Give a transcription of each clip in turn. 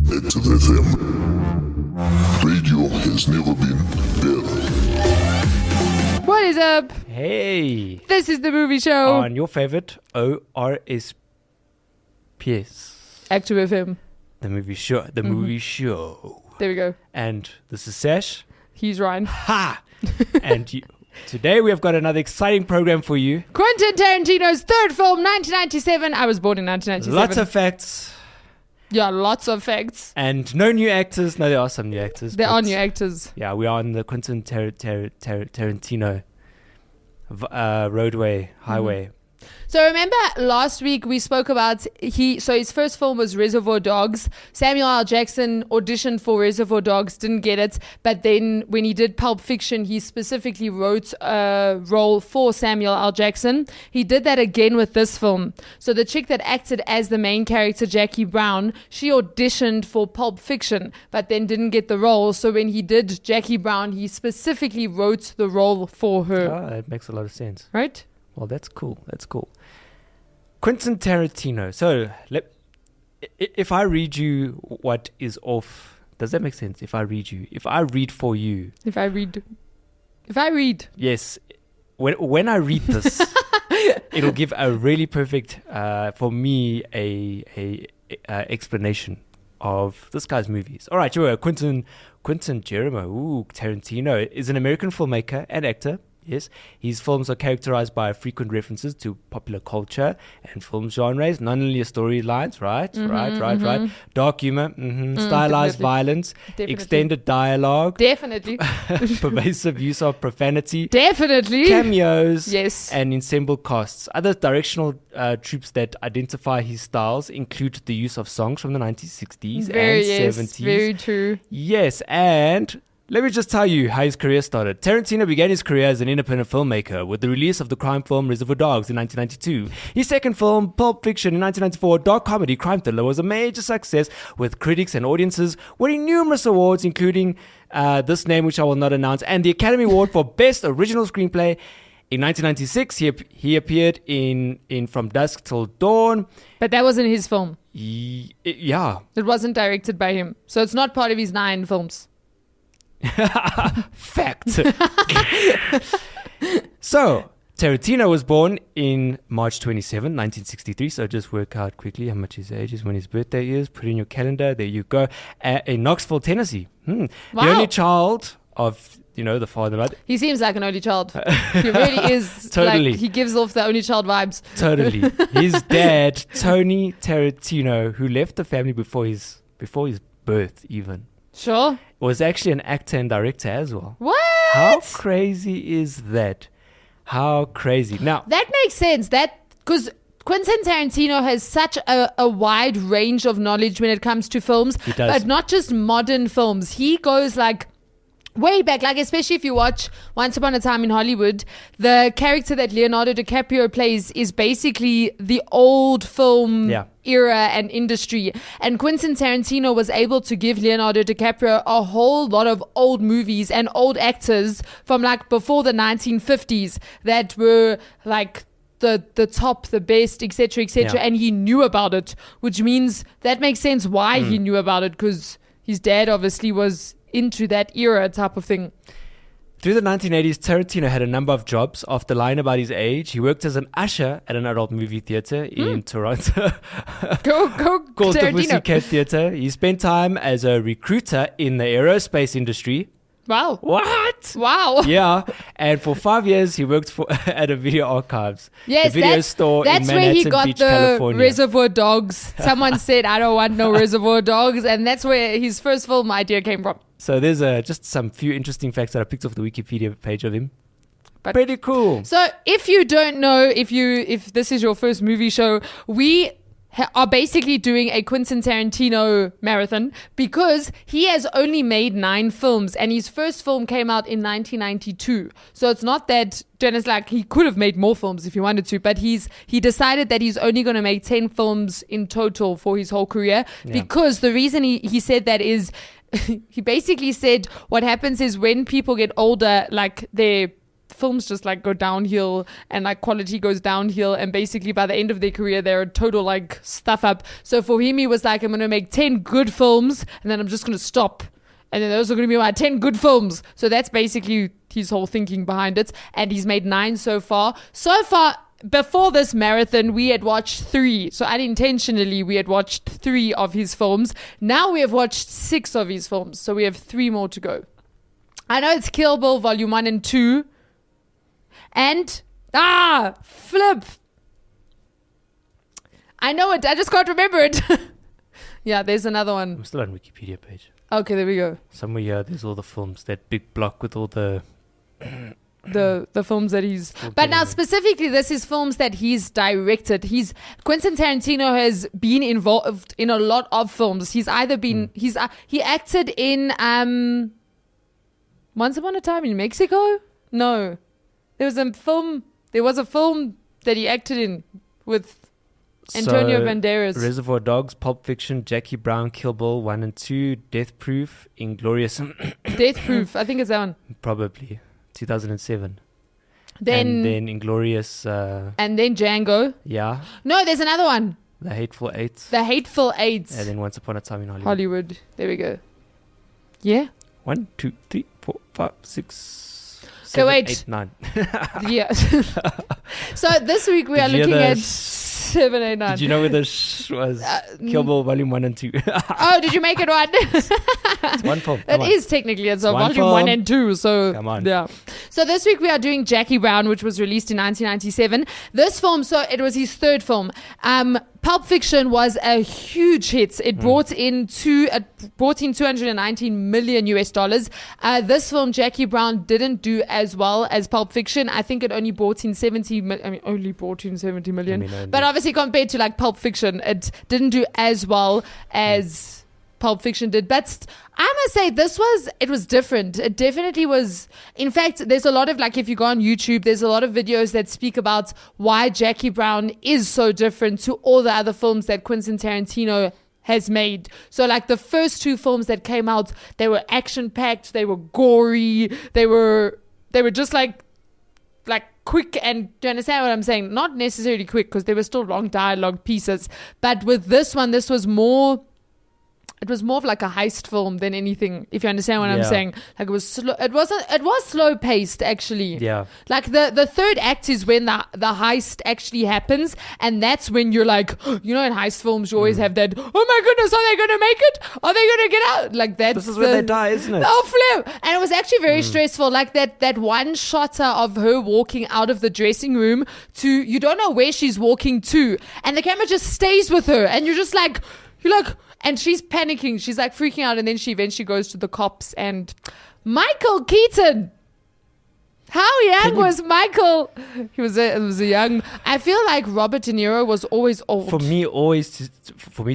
Active FM. Radio has never been better. What is up? Hey. This is the movie show. On your favorite ORSPS. Active FM. The movie show. The movie show. There we go. And this is Sash. He's Ryan. Ha! And today we have got another exciting program for you. Quentin Tarantino's third film, 1997. I was born in 1997. Lots of facts. Yeah, lots of facts. And no new actors. No, there are some new actors. There are new actors. Yeah, we are on the Quentin Tarantino roadway, highway. So remember last week we spoke about his first film was Reservoir Dogs. Samuel L. Jackson auditioned for Reservoir Dogs, didn't get it, but then when he did Pulp Fiction, he specifically wrote a role for Samuel L. Jackson. He did that again with this film. So the chick that acted as the main character, Jackie Brown, she auditioned for Pulp Fiction, but then didn't get the role. So when he did Jackie Brown, he specifically wrote the role for her. Oh, that makes a lot of sense. Right? Well, that's cool. That's cool. Quentin Tarantino. So, if I read you what is off, does that make sense? If I read for you. If I read. Yes. When I read this, it'll give a really perfect, for me, a explanation of this guy's movies. All right, sure. Quentin Tarantino is an American filmmaker and actor. Yes, his films are characterized by frequent references to popular culture and film genres, non-linear storylines, right, dark humor, stylized definitely. Violence, Definitely. Extended dialogue, Definitely. pervasive use of profanity, Definitely. cameos, Yes. and ensemble casts. Other directional troops that identify his styles include the use of songs from the 1960s and 70s. Very true. Yes, and let me just tell you how his career started. Tarantino began his career as an independent filmmaker with the release of the crime film Reservoir Dogs in 1992. His second film, Pulp Fiction, in 1994, dark comedy crime thriller, was a major success with critics and audiences, winning numerous awards, including this name, which I will not announce, and the Academy Award for Best Original Screenplay. In 1996, he appeared in From Dusk Till Dawn. But that wasn't his film. Yeah. It wasn't directed by him. So it's not part of his 9 films. Fact. So, Tarantino was born in March 27, 1963. So just work out quickly how much his age is, when his birthday is. Put it in your calendar. There you go. In Knoxville, Tennessee. The only child of, the father and mother. He seems like an only child. He really is. Totally. Like, he gives off the only child vibes. Totally. His dad, Tony Tarantino, who left the family before his birth even, Sure. was actually an actor and director as well. What? How crazy is that? How crazy. Now, That makes sense. Because Quentin Tarantino has such a wide range of knowledge when it comes to films. He does. But not just modern films. He goes way back, especially if you watch Once Upon a Time in Hollywood, the character that Leonardo DiCaprio plays is basically the old film era and industry. And Quentin Tarantino was able to give Leonardo DiCaprio a whole lot of old movies and old actors from before the 1950s that were the top, the best, etc., etc. And he knew about it, which means that makes sense why he knew about it, because his dad obviously was into that era type of thing. Through the 1980s, Tarantino had a number of jobs. After lying about his age, he worked as an usher at an adult movie theater in Toronto Go called the Tarantino. Pussycat Theater. He spent time as a recruiter in the aerospace industry. Wow. What? Wow. Yeah, and for 5 years he worked at a video archives, Yes, the video store in that's where Manhattan he got Beach, the California. Reservoir Dogs. Someone said, I don't want no Reservoir Dogs. And that's where his first film idea came from. So there's just some few interesting facts that I picked off the Wikipedia page of him. But pretty cool. So if you don't know, if this is your first movie show, we are basically doing a Quentin Tarantino marathon because he has only made 9 films and his first film came out in 1992. So it's not that Dennis, he could have made more films if he wanted to, but he decided that he's only going to make 10 films in total for his whole career because the reason he said that is he basically said what happens is when people get older, their films just like go downhill and like quality goes downhill, and basically by the end of their career they're a total like stuff up. So for him, he was like, I'm gonna make 10 good films and then I'm just gonna stop, and then those are gonna be my 10 good films. So that's basically his whole thinking behind it, and he's made 9 so far. Before this marathon, we had watched 3. So unintentionally, we had watched 3 of his films. Now we have watched 6 of his films. So we have 3 more to go. I know it's Kill Bill Volume 1 and 2. And, flip. I know it. I just can't remember it. Yeah, there's another one. I'm still on Wikipedia page. Okay, there we go. Somewhere here, there's all the films. That big block with all the films that he's, but now specifically this is films that he's directed. Quentin Tarantino has been involved in a lot of films. He's either been he acted in Once Upon a Time in Mexico. No, there was a film that he acted in with Antonio Banderas. Reservoir Dogs, Pulp Fiction, Jackie Brown, Kill Bill 1 and 2, Death Proof, Inglorious. Death Proof, I think it's that one. Probably 2007. Then Inglorious. And then Django. Yeah. No, there's another one. The Hateful Eight. The Hateful Eight. And then Once Upon a Time in Hollywood. There we go. Yeah. 1, 2, 3, 4, 5, 6. Okay, wait. 8, 9. Yeah. So this week we are looking at 7, 8, 9. Did you know where this was? Kill Bill Volume 1 and 2. Oh, did you make it one? It's one film. It is technically. It's a Volume 1 and 2. So come on. Yeah. So this week we are doing Jackie Brown, which was released in 1997. This film, so it was his 3rd film. Pulp Fiction was a huge hit. It brought in $219 million US. This film, Jackie Brown, didn't do as well as Pulp Fiction. I think it only brought in 70 million. But obviously compared to like Pulp Fiction, it didn't do as well as Pulp Fiction did. But I must say it was different. It definitely was. In fact, there's a lot of, like, if you go on YouTube, there's a lot of videos that speak about why Jackie Brown is so different to all the other films that Quentin Tarantino has made. So like the first 2 films that came out, they were action packed, they were gory, they were just like quick, and do you understand what I'm saying? Not necessarily quick, because there were still long dialogue pieces. But with this one, it was more of like a heist film than anything, if you understand what I'm saying. Like it was slow. It was slow paced, actually. Yeah. Like the 3rd act is when the heist actually happens, and that's when you're like, you know, in heist films you always have that, oh my goodness, are they gonna make it? Are they gonna get out? Like that. This is where they die, isn't it? Oh, flip. And it was actually very stressful. Like that one shotter of her walking out of the dressing room to, you don't know where she's walking to, and the camera just stays with her, and you're like, and she's panicking. She's like freaking out. And then she eventually goes to the cops. And Michael Keaton. How young was Michael? He was a young. I feel like Robert De Niro was always old. For me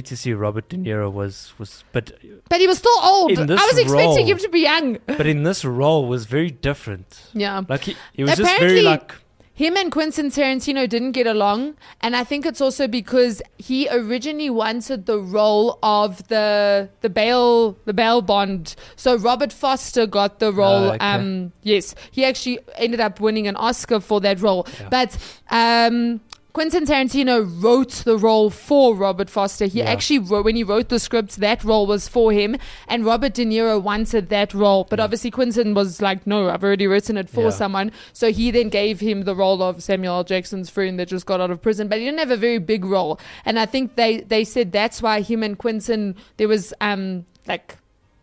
to see Robert De Niro was but he was still old. I was expecting him to be young. But in this role was very different. Yeah. Like he was just very like. Him and Quentin Tarantino didn't get along, and I think it's also because he originally wanted the role of the bail bond. So Robert Foster got the role. Okay. Yes, he actually ended up winning an Oscar for that role. Yeah. But Quentin Tarantino wrote the role for Robert Foster. He actually wrote, when he wrote the script, that role was for him, and Robert De Niro wanted that role. But obviously Quentin was like, no, I've already written it for someone. So he then gave him the role of Samuel L. Jackson's friend that just got out of prison, but he didn't have a very big role. And I think they said that's why him and Quentin, there was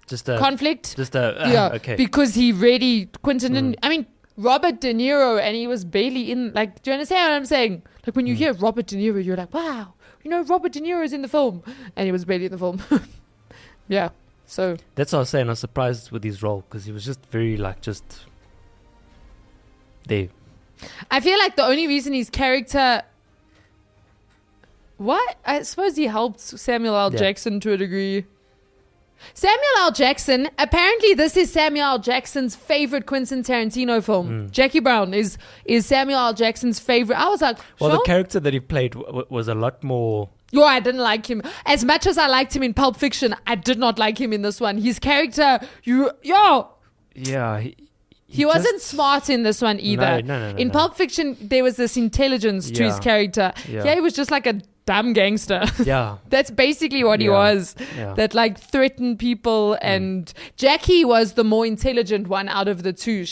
just a conflict. Okay. Because Quentin didn't, I mean, Robert De Niro, and he was barely in, like, do you understand what I'm saying? Like, when you hear Robert De Niro, you're like, wow, you know, Robert De Niro is in the film. And he was barely in the film. Yeah, so. That's what I was saying. I was surprised with his role, because he was just very, like, just there. I feel like the only reason his character... What? I suppose he helped Samuel L. Jackson to a degree. Samuel L. Jackson, apparently this is Samuel L. Jackson's favorite Quentin Tarantino film. Jackie Brown is Samuel L. Jackson's favorite. I was like, well, the character that he played was a lot more... Yo, I didn't like him. As much as I liked him in Pulp Fiction, I did not like him in this one. His character, Yeah, he wasn't smart in this one either. No. In Pulp Fiction, there was this intelligence to his character. Yeah, he was just like a dumb gangster. Yeah. That's basically what he was. Yeah. That like threatened people, and Jackie was the more intelligent one out of the two.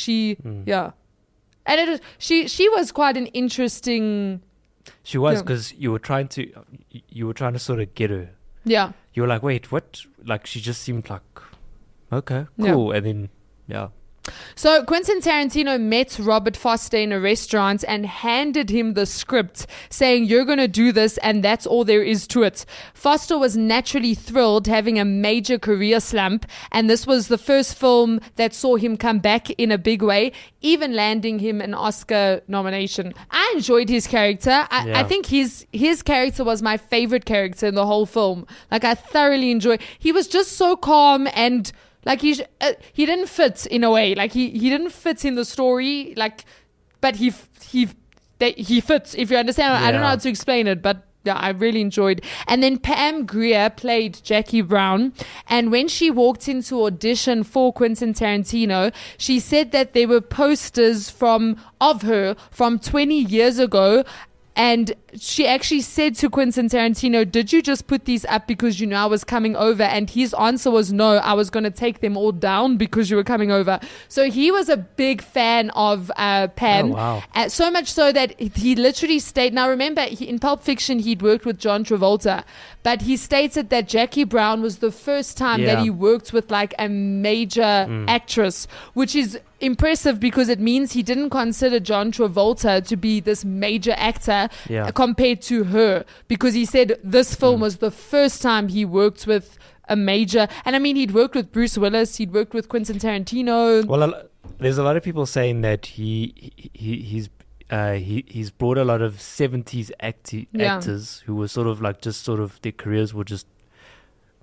And she was quite an interesting. She was, because you were trying to sort of get her. Yeah. You were like, wait, what? Like, she just seemed like, okay, cool. And then, So Quentin Tarantino met Robert Foster in a restaurant and handed him the script, saying, "You're going to do this, and that's all there is to it." Foster was naturally thrilled, having a major career slump, and this was the first film that saw him come back in a big way, even landing him an Oscar nomination. I enjoyed his character. I think his character was my favorite character in the whole film. Like, I thoroughly enjoyed. He was just so calm, and like he didn't fit in a way. Like he didn't fit in the story. Like, but he fits. If you understand, I don't know how to explain it, but yeah, I really enjoyed. And then Pam Grier played Jackie Brown, and when she walked into audition for Quentin Tarantino, she said that there were posters of her from 20 years ago. And she actually said to Quentin Tarantino, "Did you just put these up because you knew I was coming over?" And his answer was, "No, I was going to take them all down because you were coming over." So he was a big fan of Pam. Oh, wow. So much so that he literally stated, now remember, in Pulp Fiction, he'd worked with John Travolta, but he stated that Jackie Brown was the first time that he worked with like a major actress, which is impressive because it means he didn't consider John Travolta to be this major actor compared to her, because he said this film was the first time he worked with a major. And I mean, he'd worked with Bruce Willis, he'd worked with Quentin Tarantino. Well, there's a lot of people saying that he's brought a lot of 70s actors who were sort of like their careers were just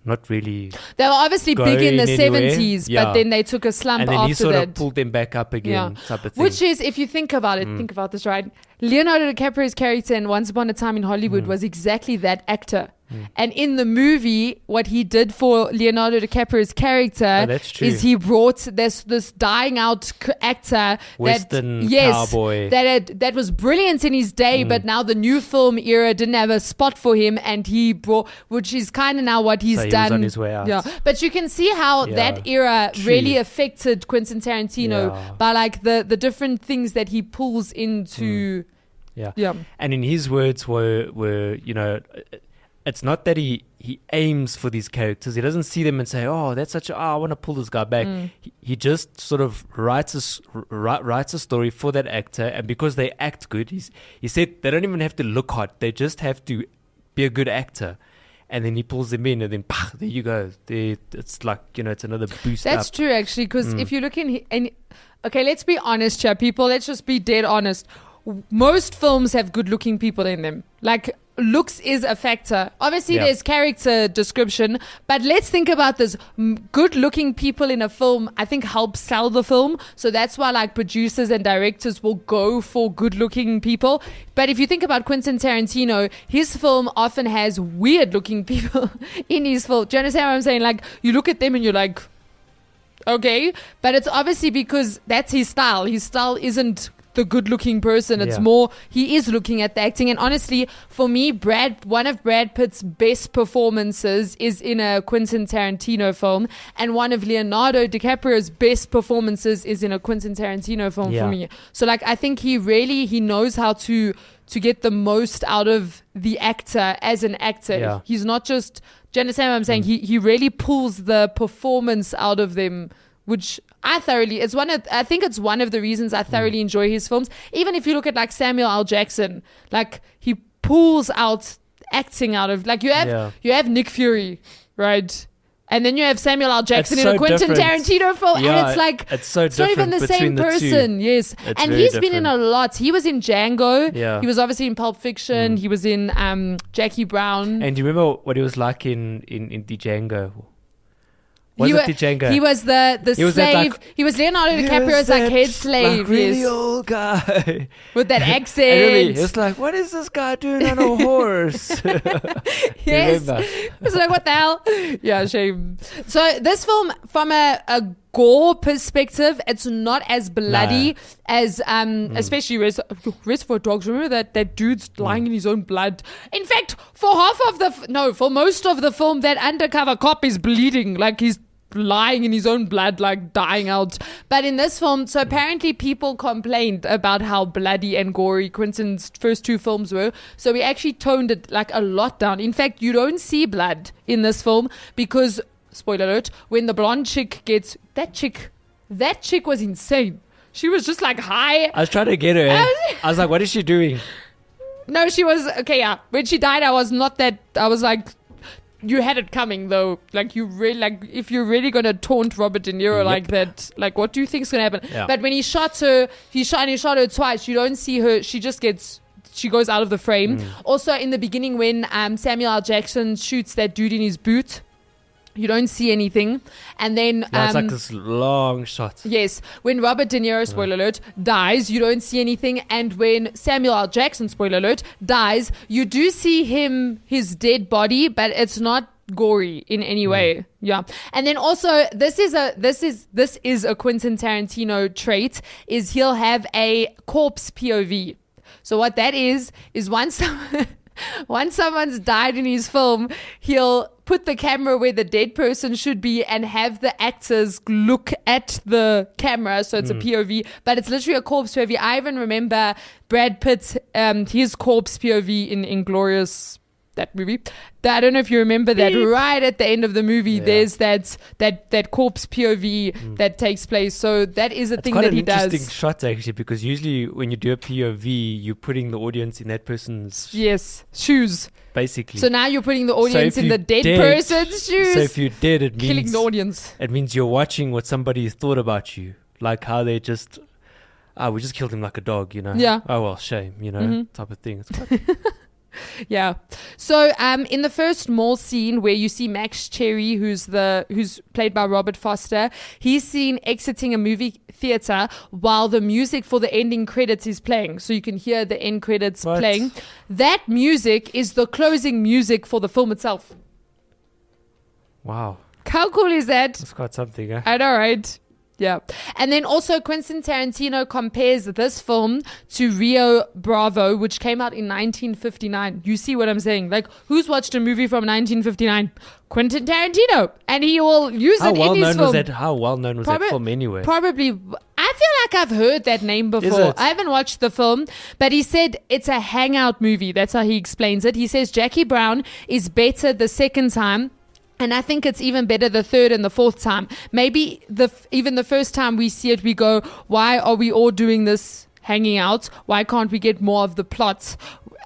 not really. They were obviously big in the 70s, but then they took a slump after that. And then he sort of pulled them back up again, type of thing. Which is, if you think about it, think about this, right? Leonardo DiCaprio's character in Once Upon a Time in Hollywood was exactly that actor. And in the movie, what he did for Leonardo DiCaprio's character is he brought this dying out actor, Western cowboy that was brilliant in his day, but now the new film era didn't have a spot for him, and he brought, which is kind of now what he's done. He was on his way out. Yeah, but you can see how that era really affected Quentin Tarantino by like the different things that he pulls into. Yeah. And in his words were it's not that he aims for these characters. He doesn't see them and say, "Oh, that's I want to pull this guy back." He just sort of writes a story for that actor, and because they act good, he said they don't even have to look hot. They just have to be a good actor. And then he pulls them in, and then there you go. It's like, it's another boost. That's true, actually, because if you look okay, let's be honest here, people. Let's just be dead honest. Most films have good-looking people in them. Like, looks is a factor. Obviously, there's character description, but let's think about this. Good-looking people in a film, I think, help sell the film. So that's why, like, producers and directors will go for good-looking people. But if you think about Quentin Tarantino, his film often has weird-looking people in his film. Do you understand what I'm saying? Like, you look at them and you're like, okay. But it's obviously because that's his style. His style isn't the good-looking person. It's more he is looking at the acting. And honestly, for me, one of Brad Pitt's best performances is in a Quentin Tarantino film, and one of Leonardo DiCaprio's best performances is in a Quentin Tarantino film for me. So like, I think he knows how to get the most out of the actor as an actor. He's not just, do you understand what I'm saying? He really pulls the performance out of them, which I think it's one of the reasons I thoroughly enjoy his films. Even if you look at like Samuel L. Jackson, like he pulls out acting out of, like you have Nick Fury, right? And then you have Samuel L. Jackson in a Quentin Tarantino film, and it's like it's not even the same person. Yes, and he's been in a lot. He was in Django. He was obviously in Pulp Fiction. He was in Jackie Brown. And do you remember what he was like in the Django? He was the slave. He was Leonardo DiCaprio's like head slave. Like really old guy with that accent. It's like, what is this guy doing on a horse? Yes, it's like, what the hell? Yeah, shame. So this film, from a gore perspective, it's not as bloody as especially Reservoir Dogs. Remember that dude's lying in his own blood. In fact, for most of the film, that undercover cop is bleeding, like he's lying in his own blood, like dying out. But in this film, so apparently people complained about how bloody and gory Quentin's first two films were, so we actually toned it like a lot down. In fact, you don't see blood in this film because, spoiler alert, when the blonde chick gets that chick was insane. She was just like high. I was trying to get her. I was like, what is she doing? No, she was okay. Yeah, when she died, I was like, you had it coming though. Like, you really, like, if you're really gonna taunt Robert De Niro like that, like, what do you think's gonna happen? Yeah. But when he shot her, he shot her twice. You don't see her. She goes out of the frame. Also, in the beginning, when Samuel L. Jackson shoots that dude in his boot, you don't see anything. And then It's like this long shot. yes, when Robert De Niro, spoiler alert, dies, you don't see anything. And when Samuel L. Jackson, spoiler alert, dies, you do see his dead body, but it's not gory in any way. Yeah. And then also, this is a Quentin Tarantino trait, is he'll have a corpse POV. So what that is once someone's died in his film, he'll put the camera where the dead person should be and have the actors look at the camera. So it's a POV, but it's literally a corpse POV. I even remember Brad Pitt, his corpse POV in Inglourious, that movie. I don't know if you remember that. Right at the end of the movie, there's that corpse POV that takes place. So that is a thing that he does. It's quite an interesting shot, actually, because usually when you do a POV, you're putting the audience in that person's shoes. Basically. So now you're putting the audience in the dead person's shoes. So if you're dead, it means killing the audience. It means you're watching what somebody thought about you, like how they just, we just killed him like a dog, you know. Yeah. Oh well, shame, you know, type of thing. It's quite yeah. So in the first mall scene where you see Max Cherry, who's played by Robert Foster, he's seen exiting a movie theater while the music for the ending credits is playing. So you can hear the end credits playing. That music is the closing music for the film itself. Wow. How cool is that? That's quite something, eh? I know, right? Yeah. And then also Quentin Tarantino compares this film to Rio Bravo, which came out in 1959. You see what I'm saying? Like, who's watched a movie from 1959? Quentin Tarantino. And he will use it in his film. How well known was that film anyway? Probably. I feel like I've heard that name before. I haven't watched the film, but he said it's a hangout movie. That's how he explains it. He says Jackie Brown is better the second time. And I think it's even better the third and the fourth time. Maybe even the first time we see it, we go, why are we all doing this hanging out? Why can't we get more of the plot?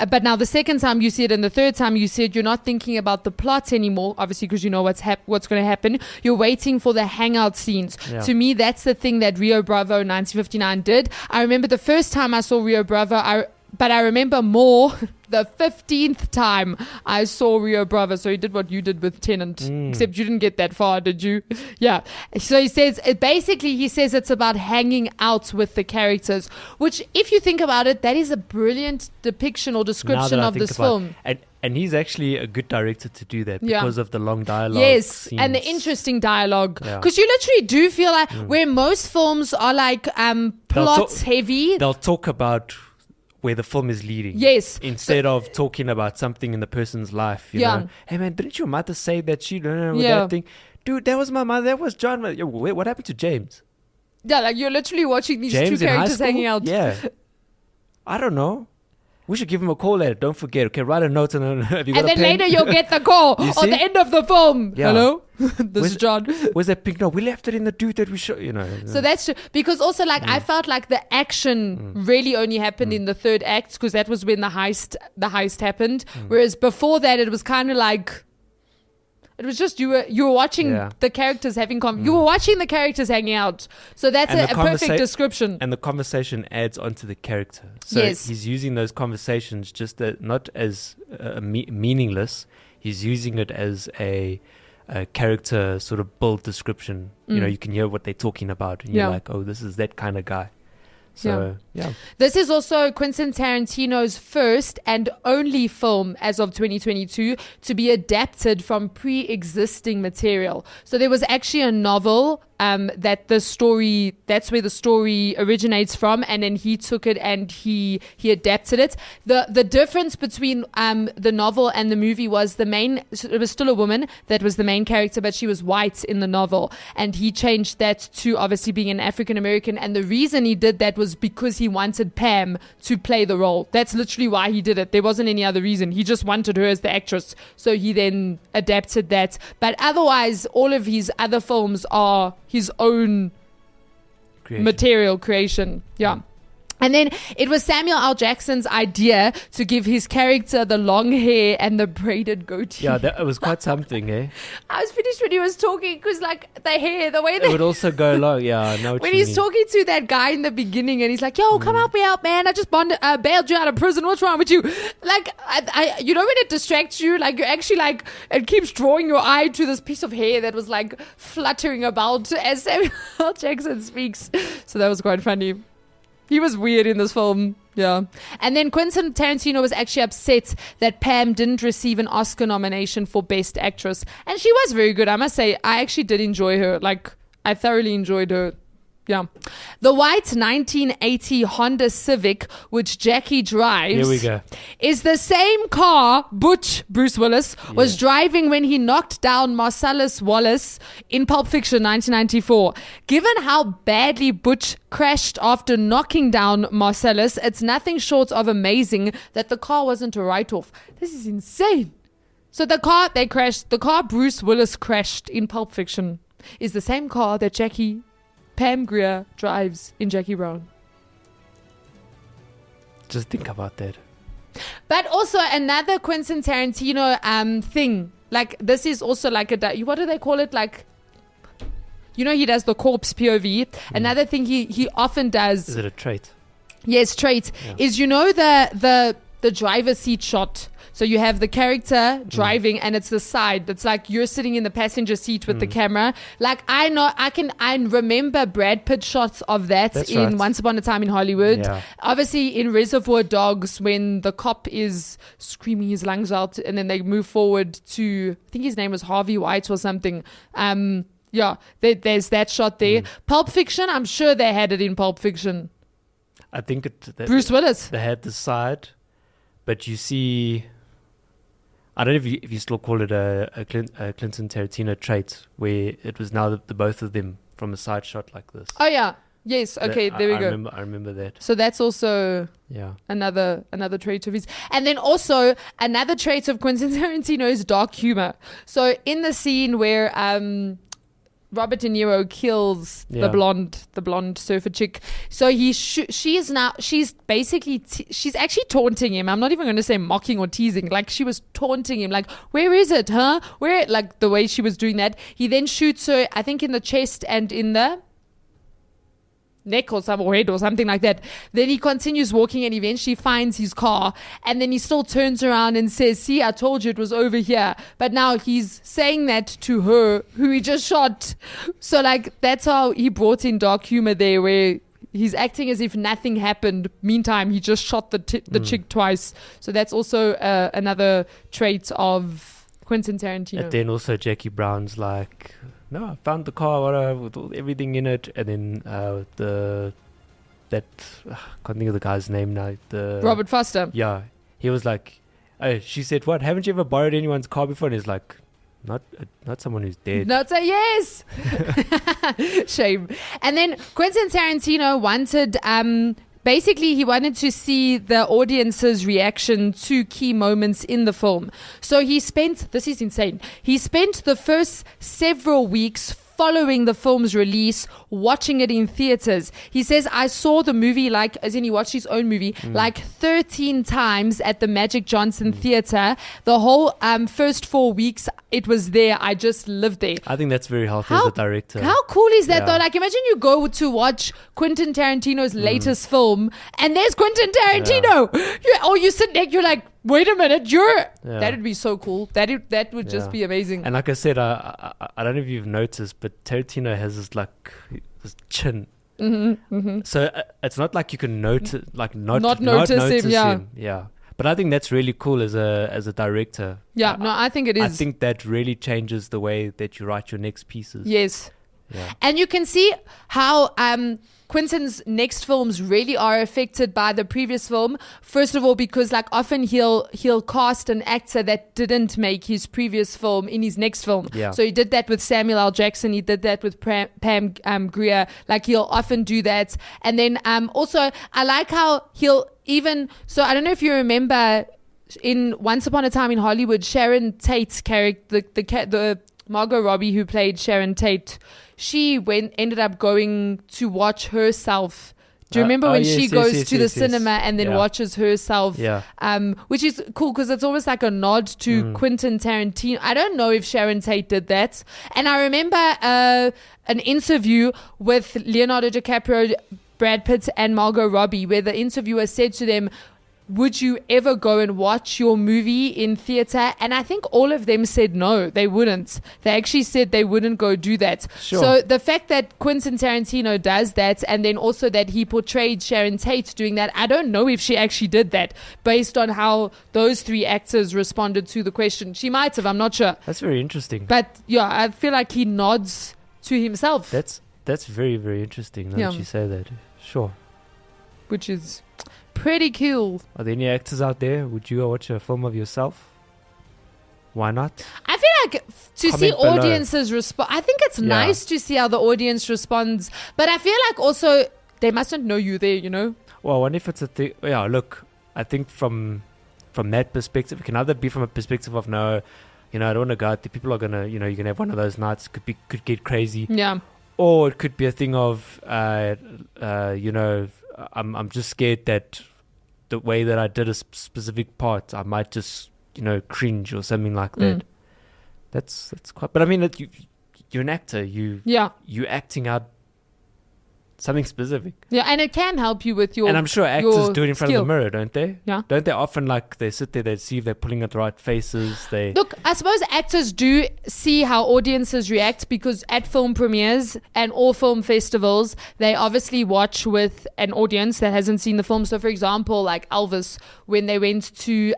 But now the second time you see it and the third time you see it, you're not thinking about the plot anymore, obviously, because you know what's going to happen. You're waiting for the hangout scenes. Yeah. To me, that's the thing that Rio Bravo 1959 did. I remember the first time I saw Rio Bravo, but I remember more the 15th time I saw Rio Bravo. So he did what you did with Tenant, except you didn't get that far, did you? Yeah. So he says it's about hanging out with the characters, which, if you think about it, that is a brilliant depiction or description of this film. And he's actually a good director to do that because of the long dialogue. Yes, scenes. and the interesting dialogue. Because you literally do feel like where most films are like plots heavy. They'll talk about where the film is leading. Yes. Instead of talking about something in the person's life. You know? Hey man, didn't your mother say that she with that thing? Dude, that was my mother. That was John. What happened to James? Yeah, like you're literally watching these two characters hanging out. Yeah. I don't know. We should give him a call later. Don't forget. Okay, write a note and then have you got a pen? And then later you'll get the call on the end of the film. Yeah. Hello? This is John. Where's that pink note? We left it in the dude that we showed, you know. So that's true. Because also, like, I felt like the action really only happened in the third act, because that was when the heist happened. Whereas before that, it was kind of like, it was just you were watching the characters having you were watching the characters hanging out. So that's a perfect description. And the conversation adds onto the character. So he's using those conversations just not as meaningless. He's using it as a character sort of build description. You know, you can hear what they're talking about, and you're like, oh, this is that kind of guy. So, yeah. This is also Quentin Tarantino's first and only film as of 2022 to be adapted from pre-existing material. So there was actually a novel that the story, that's where the story originates from, and then he took it and he adapted it. The difference between the novel and the movie was it was still a woman that was the main character, but she was white in the novel, and he changed that to obviously being an African American, and the reason he did that was because he wanted Pam to play the role. That's literally why he did it. There wasn't any other reason. He just wanted her as the actress, so he then adapted that. But otherwise, all of his other films are his own material creation. Yeah. And then it was Samuel L. Jackson's idea to give his character the long hair and the braided goatee. Yeah, that was quite something, eh? I was finished when he was talking, because like the hair, the way it would also go along. Yeah, I know what when you he's mean. talking to that guy in the beginning, and he's like, "Yo, come help me out, man! I just bailed you out of prison. What's wrong with you?" Like, you know, when it distracts you, like you're actually like, it keeps drawing your eye to this piece of hair that was like fluttering about as Samuel L. Jackson speaks. So that was quite funny. He was weird in this film. Yeah. And then Quentin Tarantino was actually upset that Pam didn't receive an Oscar nomination for Best Actress. And she was very good. I must say, I actually did enjoy her. Like, I thoroughly enjoyed her. Yeah. The white 1980 Honda Civic, which Jackie drives, Here we go. is the same car Butch, Bruce Willis, was driving when he knocked down Marcellus Wallace in Pulp Fiction 1994. Given how badly Butch crashed after knocking down Marcellus, it's nothing short of amazing that the car wasn't a write-off. This is insane. So the car Bruce Willis crashed in Pulp Fiction is the same car that Pam Grier drives in Jackie Brown. Just think about that. But also another Quentin Tarantino thing. Like, this is also like what do they call it? Like, you know, he does the corpse POV. Another thing he often does. Is it a trait? Yes, trait. Yeah. Is, you know, the driver's seat shot. So you have the character driving and it's the side. It's like you're sitting in the passenger seat with the camera. Like, I remember Brad Pitt shots of that. That's in right. Once Upon a Time in Hollywood. Yeah. Obviously in Reservoir Dogs, when the cop is screaming his lungs out and then they move forward to, I think his name was Harvey White or something. Yeah, there's that shot there. Pulp Fiction, I'm sure they had it in Pulp Fiction. I think Bruce Willis. They had the side, but you see, I don't know if you still call it a Clinton Tarantino trait, where it was now the both of them from a side shot like this. Oh yeah, yes. Okay, there we go. I remember that. So that's also another trait of his. And then also another trait of Quentin Tarantino is dark humor. So in the scene where Robert De Niro kills the blonde surfer chick. So she's basically she's actually taunting him. I'm not even going to say mocking or teasing. Like, she was taunting him. Like, where is it, huh? Where? Like, the way she was doing that. He then shoots her, I think, in the chest and in the neck or head or something like that. Then he continues walking and eventually finds his car, and then he still turns around and says, "See, I told you it was over here." But now he's saying that to her, who he just shot. So like, that's how he brought in dark humor there, where he's acting as if nothing happened. Meantime, he just shot the chick twice. So that's also another trait of Quentin Tarantino. And then also Jackie Brown's like, "No, I found the car with everything in it," and then I can't think of the guy's name now. Robert Foster. Yeah, he was like, she said, "What? Haven't you ever borrowed anyone's car before?" And he's like, "Not someone who's dead." Not say yes. Shame. And then Quentin Tarantino wanted. Basically, he wanted to see the audience's reaction to key moments in the film. So this is insane. He spent the first several weeks following the film's release, watching it in theaters. He says, "I saw the movie," like, as in he watched his own movie, like 13 times at the Magic Johnson Theater. The whole first 4 weeks it was there. I just lived there. I think that's very healthy as a director. How cool is that though? Like, imagine you go to watch Quentin Tarantino's latest film and there's Quentin Tarantino. You sit there, you're like, wait a minute, that would be so cool. That would just be amazing. And like I said, I don't know if you've noticed, but Tarantino has this chin. So it's not like you can not notice him. Yeah. But I think that's really cool as a director. Yeah, I think it is. I think that really changes the way that you write your next pieces. Yes. Yeah. And you can see how Quentin's next films really are affected by the previous film. First of all, because like often he'll cast an actor that didn't make his previous film in his next film. Yeah. So he did that with Samuel L. Jackson. He did that with Pam Grier. Like he'll often do that. And then also I like how he'll even. So I don't know if you remember in Once Upon a Time in Hollywood, Sharon Tate's character, the Margot Robbie who played Sharon Tate, she ended up going to watch herself. Do you remember when she goes to the cinema and then watches herself? Yeah. Which is cool because it's almost like a nod to Quentin Tarantino. I don't know if Sharon Tate did that. And I remember an interview with Leonardo DiCaprio, Brad Pitt, and Margot Robbie where the interviewer said to them, would you ever go and watch your movie in theater? And I think all of them said no, they wouldn't. They actually said they wouldn't go do that. Sure. So the fact that Quentin Tarantino does that, and then also that he portrayed Sharon Tate doing that, I don't know if she actually did that based on how those three actors responded to the question. She might have, I'm not sure. That's very interesting. But yeah, I feel like he nods to himself. That's very, very interesting. Now that you say that. Sure. Which is pretty cool. Are there any actors out there? Would you go watch a film of yourself? Why not? I feel like to see Comment below. audiences respond. I think it's nice to see how the audience responds. But I feel like also they mustn't know you there, you know? Well, I wonder if it's a thing. Yeah, look, I think from that perspective, it can either be from a perspective of no, I don't want to go out there. People are gonna, you're gonna have one of those nights. Could get crazy. Yeah. Or it could be a thing of, I'm just scared that the way that I did a specific part, I might just, cringe or something like that. That's quite. But I mean, you're an actor. You're acting out something specific. Yeah, and it can help you with your. And I'm sure actors do it in front skill. of the mirror, don't they? Yeah. Don't they often they sit there, they see if they're pulling at the right faces. Look, I suppose actors do see how audiences react because at film premieres and all film festivals, they obviously watch with an audience that hasn't seen the film. So, for example, like Elvis, when they went to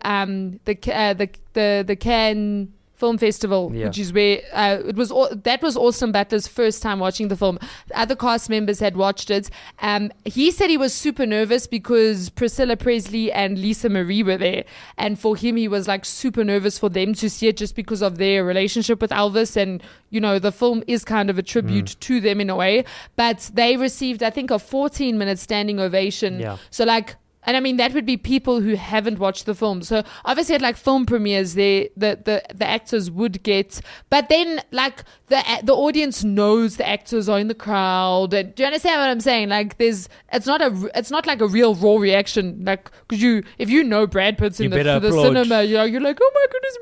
the Cannes Film Festival, which is where that was Austin Butler's first time watching the film. The other cast members had watched it. He said he was super nervous because Priscilla Presley and Lisa Marie were there, and for him he was like super nervous for them to see it just because of their relationship with Elvis, and the film is kind of a tribute to them in a way. But they received, I think, a 14-minute standing ovation. Yeah. So like. And I mean, that would be people who haven't watched the film. So obviously at like film premieres, the actors would get, but then like the audience knows the actors are in the crowd. And do you understand what I'm saying? Like it's not like a real raw reaction. Like, cause if you know Brad Pitt's in the cinema, you're like, oh my goodness,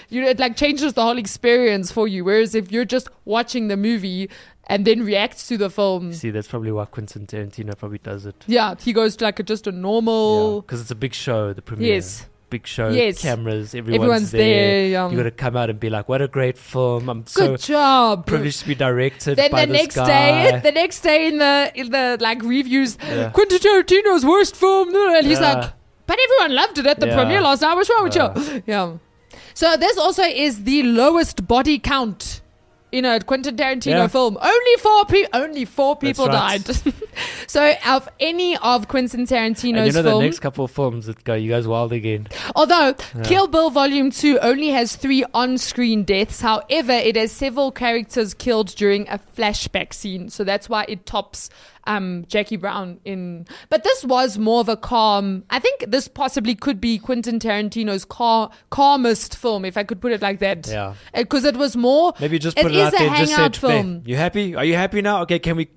baby. It like changes the whole experience for you. Whereas if you're just watching the movie and then reacts to the film. See, that's probably why Quentin Tarantino probably does it. Yeah, he goes to like just a normal. Because it's a big show, the premiere. Yes. Big show, Everyone's cameras, everyone's there. You got to come out and be like, what a great film. I'm Good job. privileged to be directed then by this guy. The next day in the like reviews, Quentin Tarantino's worst film. And he's like, but everyone loved it at the premiere last night. What's wrong with you? Yeah. So this also is the lowest body count in a Quentin Tarantino film. Only four people died. So of any of Quentin Tarantino's and films, the next couple of films that go, you guys wild again. Although Kill Bill Volume 2 only has 3 on-screen deaths. However, it has several characters killed during a flashback scene. So that's why it tops Jackie Brown in. But this was more of a calm. I think this possibly could be Quentin Tarantino's calmest film, if I could put it like that. Yeah. Because it was more. Maybe just put it out there and just said, film. You happy? Are you happy now? Okay, can we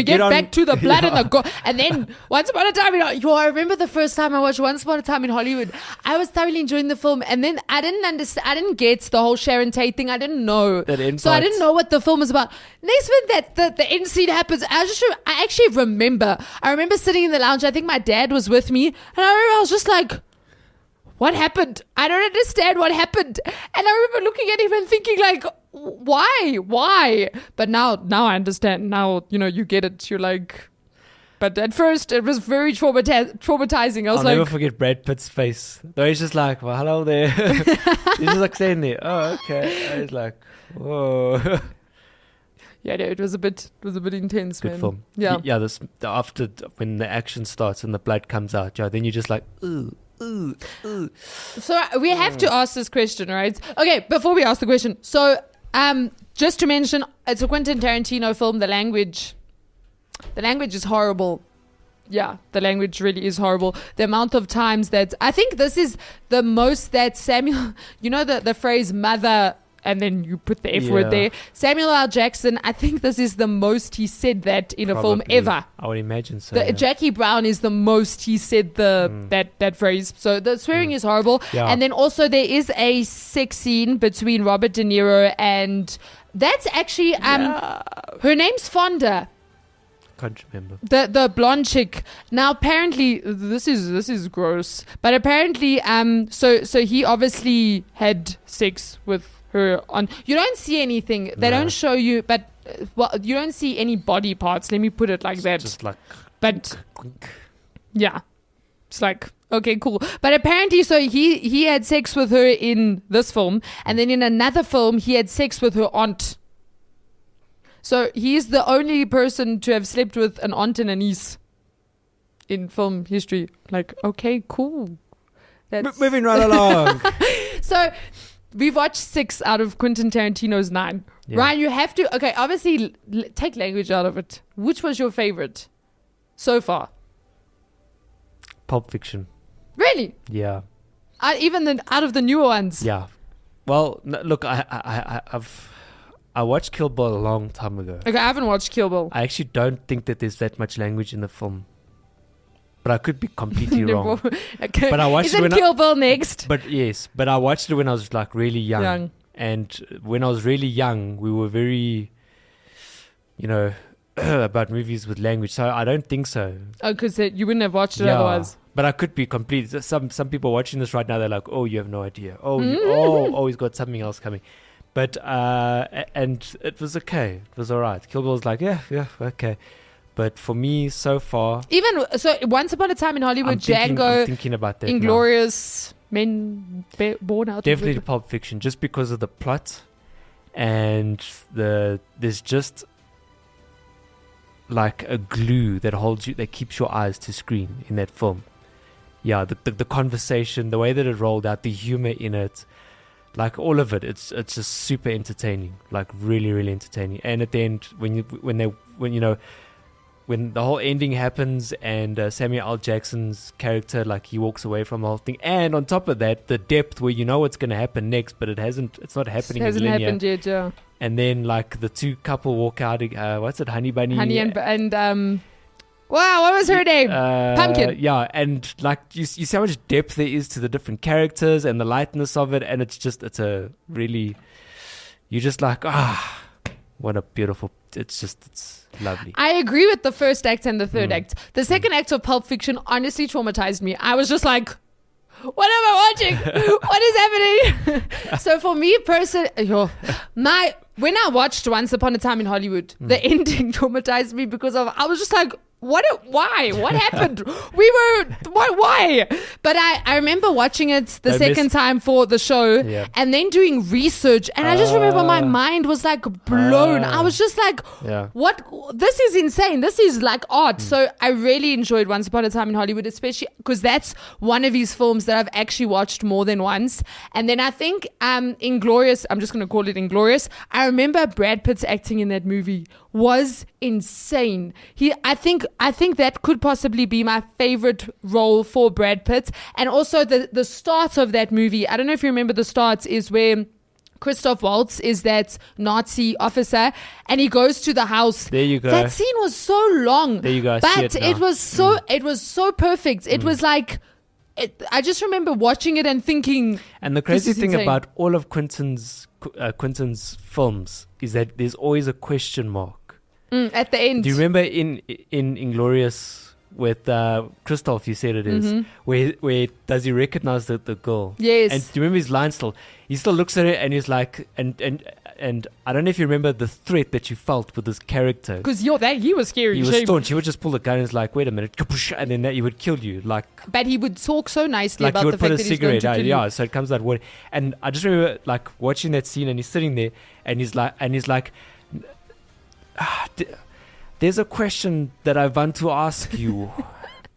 get back to the blood and the gore? And then Once Upon a Time I remember the first time I watched Once Upon a Time in Hollywood, I was thoroughly enjoying the film, and then I didn't understand, I didn't get the whole Sharon Tate thing. I didn't know, so I didn't know what the film was about. Next when the end scene happens, I actually remember sitting in the lounge. I think my dad was with me, and I was just like, what happened? I don't understand what happened. And I remember looking at him and thinking like, why? But now I understand. Now, you get it. You're like, but at first it was very traumatizing. I'll never forget Brad Pitt's face. Though he's just like, well, hello there. He's just like saying there, oh, okay. I was like, whoa. Yeah, no, it was a bit intense, Good man. film. Yeah. Yeah. After when the action starts and the blood comes out, yeah, then you're just like, ooh. So we have to ask this question, right? Okay, before we ask the question, so just to mention, it's a Quentin Tarantino film. The language is horrible. Yeah, the language really is horrible. The amount of times that I think this is the most that Samuel, you know, the phrase mother, and then you put the F word there. Samuel L. Jackson, I think this is the most he said that in a film ever. I would imagine so. Yeah. Jackie Brown is the most he said that phrase. So the swearing is horrible. Yeah. And then also there is a sex scene between Robert De Niro and that's actually her name's Fonda. Can't remember. The blonde chick. Now apparently this is gross, but apparently so he obviously had sex with her on. You don't see anything. They don't show you, but you don't see any body parts. Let me put it like that. Just like, but yeah, it's like okay, cool. But apparently, so he had sex with her in this film, and then in another film he had sex with her aunt. So he's the only person to have slept with an aunt and a niece in film history. Like, okay, cool. That's moving right along. So we've watched 6 out of Quentin Tarantino's 9. Yeah. Ryan, you have to, okay, obviously take language out of it. Which was your favorite so far? Pulp Fiction. Really? Yeah. Even out of the newer ones? Yeah. Well, look, I watched Kill Bill a long time ago. Okay, I haven't watched Kill Bill. I actually don't think that there's that much language in the film. But I could be completely wrong. Okay. But I watched Isn't Kill Bill next? But yes, but I watched it when I was like really young. And when I was really young, we were very, about movies with language. So I don't think so. Oh, because you wouldn't have watched it otherwise. But I could be completely. Some people watching this right now, they're like, "Oh, you have no idea. Oh, he's got something else coming." But and it was okay. It was all right. Kill Bill was like, yeah, okay. But for me, so far, even so, Once Upon a Time in Hollywood, I'm Django, thinking about that Inglorious Men Born Out. Definitely Pulp Fiction, just because of the plot and there's just like a glue that holds you, that keeps your eyes to screen in that film. Yeah, the conversation, the way that it rolled out, the humor in it. Like all of it, it's just super entertaining, like really, really entertaining. And at the end, when the whole ending happens and Samuel L. Jackson's character, like he walks away from the whole thing, and on top of that, the depth where you know what's going to happen next, but it's not happening. It hasn't happened yet, yeah. And then like the two couple walk out. What's it, Honey Bunny? Honey and wow, what was her name? Pumpkin. Yeah, and like you see how much depth there is to the different characters and the lightness of it, and it's a really, you're just like, what a beautiful, it's lovely. I agree with the first act and the third act. The second act of Pulp Fiction honestly traumatized me. I was just like, what am I watching? What is happening? So for me personally, when I watched Once Upon a Time in Hollywood, the ending traumatized me because I was just like, why? What happened? Why? But I remember watching it the second time for the show and then doing research. And I just remember my mind was like blown. I was just like, what? This is insane. This is like art. So I really enjoyed Once Upon a Time in Hollywood, especially because that's one of his films that I've actually watched more than once. And then I think Inglorious, I'm just going to call it Inglorious. I remember Brad Pitt's acting in that movie was insane. I think that could possibly be my favorite role for Brad Pitt. And also the start of that movie, I don't know if you remember the start, is where Christoph Waltz is that Nazi officer and he goes to the house. There you go. That scene was so long. There you go. But it was so perfect. It was like I just remember watching it and thinking. And the crazy thing insane. about all of Quentin's films is that there's always a question mark at the end. Do you remember in Inglorious with Christoph? You said it is where does he recognize the girl? Yes. And do you remember his line still? He still looks at her and he's like, and I don't know if you remember the threat that you felt with this character. Because he was scary. He was staunch. He would just pull the gun and he's like, wait a minute, and then he would kill you. Like, but he would talk so nicely like about he would the put fact a that he's going cigarette to out. kill Yeah, so it comes that word. And I just remember like watching that scene and he's sitting there and he's like, There's a question that I want to ask you.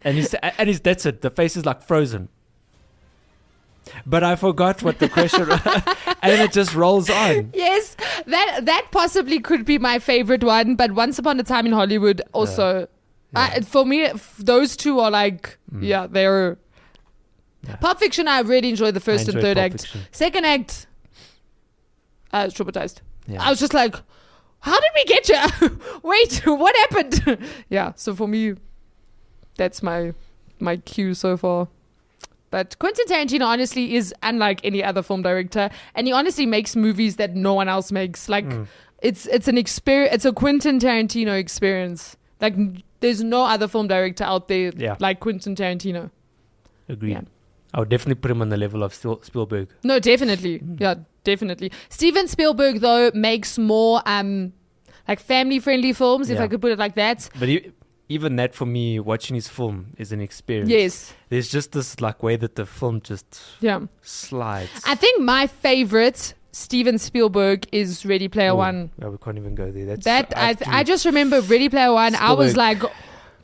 and that's it. The face is like frozen. But I forgot what the question was. And it just rolls on. Yes, that possibly could be my favorite one. But Once Upon a Time in Hollywood also. Yeah. For me, those two are like, they're... Yeah. Pulp Fiction, I really enjoyed the first and enjoyed third Pulp act. Fiction. Second act, I was traumatized. Yeah. I was just like, how did we get here? Wait, what happened? Yeah, so for me, that's my cue so far. But Quentin Tarantino honestly is unlike any other film director, and he honestly makes movies that no one else makes. Like it's an experience. It's a Quentin Tarantino experience. Like there's no other film director out there like Quentin Tarantino. Agreed. Yeah. I would definitely put him on the level of Spielberg. No, definitely. Yeah, definitely. Steven Spielberg though makes more like family friendly films, if I could put it like that. But even that, for me, watching his film is an experience. Yes. There's just this like way that the film just slides. I think my favorite Steven Spielberg is Ready Player One. Yeah, we can't even go there. I just remember Ready Player One. I was like,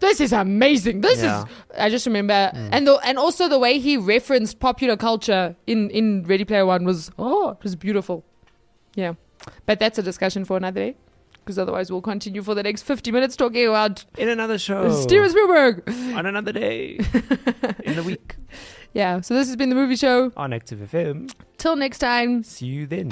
this is amazing. This is. I just remember, and also the way he referenced popular culture in Ready Player One was it was beautiful. Yeah, but that's a discussion for another day. Because otherwise we'll continue for the next 50 minutes talking about... In another show. Steven Spielberg. On another day. In the week. Yeah, so this has been The Movie Show. On Active FM. Till next time. See you then.